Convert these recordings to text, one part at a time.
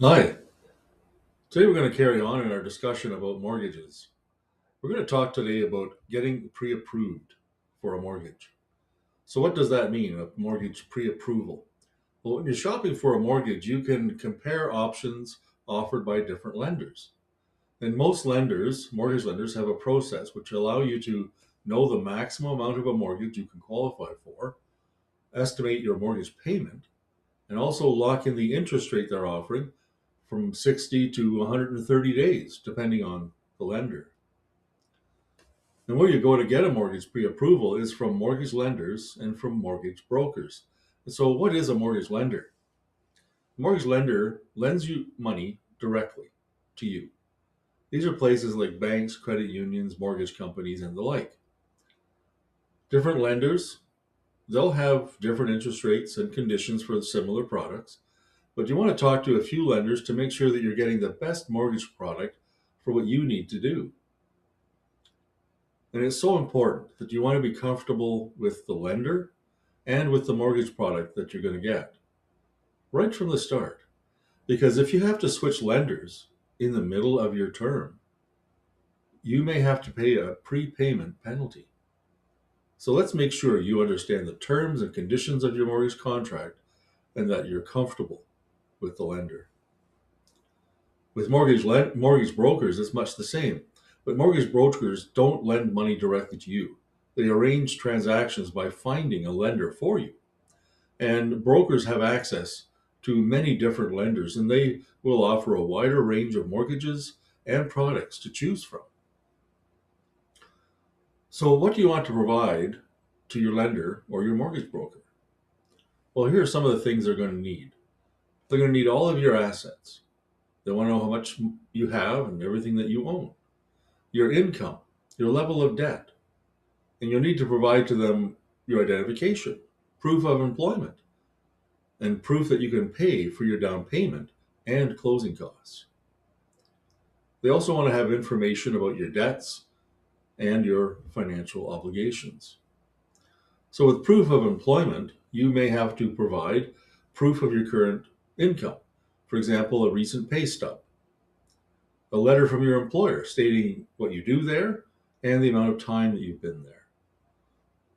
Hi. Today we're going to carry on in our discussion about mortgages. We're going to talk today about getting pre-approved for a mortgage. So what does that mean, a mortgage pre-approval? Well, when you're shopping for a mortgage, you can compare options offered by different lenders. And most lenders, mortgage lenders, have a process which allow you to know the maximum amount of a mortgage you can qualify for, estimate your mortgage payment, and also lock in the interest rate they're offering from 60 to 130 days, depending on the lender. And where you go to get a mortgage pre-approval is from mortgage lenders and from mortgage brokers. And so what is a mortgage lender? A mortgage lender lends you money directly to you. These are places like banks, credit unions, mortgage companies, and the like. Different lenders, they'll have different interest rates and conditions for similar products, but you want to talk to a few lenders to make sure that you're getting the best mortgage product for what you need to do. And it's so important that you want to be comfortable with the lender and with the mortgage product that you're going to get right from the start. Because if you have to switch lenders in the middle of your term, you may have to pay a prepayment penalty. So let's make sure you understand the terms and conditions of your mortgage contract and that you're comfortable with the lender. With mortgage brokers, it's much the same. But mortgage brokers don't lend money directly to you. They arrange transactions by finding a lender for you. And brokers have access to many different lenders, and they will offer a wider range of mortgages and products to choose from. So, what do you want to provide to your lender or your mortgage broker? Well, here are some of the things they're going to need. They're going to need all of your assets. They want to know how much you have and everything that you own, your income, your level of debt, and you'll need to provide to them your identification, proof of employment, and proof that you can pay for your down payment and closing costs. They also want to have information about your debts and your financial obligations. So, with proof of employment, you may have to provide proof of your current income. For example, a recent pay stub, a letter from your employer stating what you do there and the amount of time that you've been there.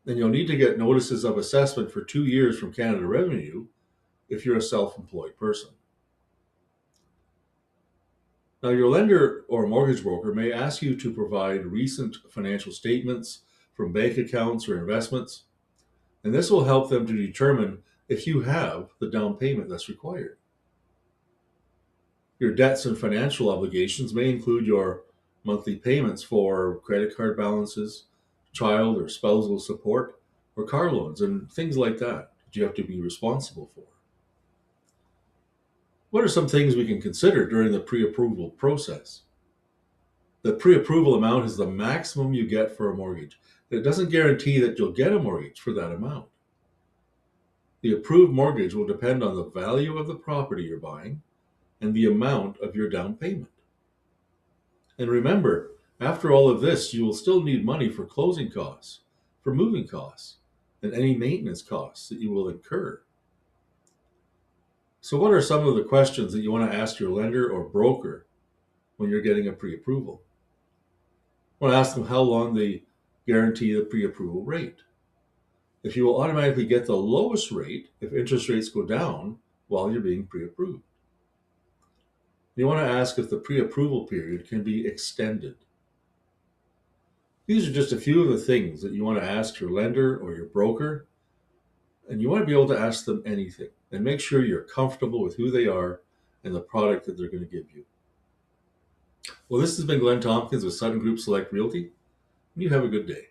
Then you'll need to get notices of assessment for 2 years from Canada Revenue if you're a self-employed person. Now, your lender or mortgage broker may ask you to provide recent financial statements from bank accounts or investments, and this will help them to determine if you have the down payment that's required. Your debts and financial obligations may include your monthly payments for credit card balances, child or spousal support, or car loans, and things like that you have to be responsible for. What are some things we can consider during the pre-approval process? The pre-approval amount is the maximum you get for a mortgage. It doesn't guarantee that you'll get a mortgage for that amount. The approved mortgage will depend on the value of the property you're buying and the amount of your down payment. And remember, after all of this, you will still need money for closing costs, for moving costs, and any maintenance costs that you will incur. So, what are some of the questions that you want to ask your lender or broker when you're getting a pre-approval? I want to ask them how long they guarantee the pre-approval rate. If you will automatically get the lowest rate if interest rates go down while you're being pre-approved. You want to ask if the pre-approval period can be extended. These are just a few of the things that you want to ask your lender or your broker, and you want to be able to ask them anything and make sure you're comfortable with who they are and the product that they're going to give you. Well, this has been Glenn Tompkins with Sutton Group Select Realty. You have a good day.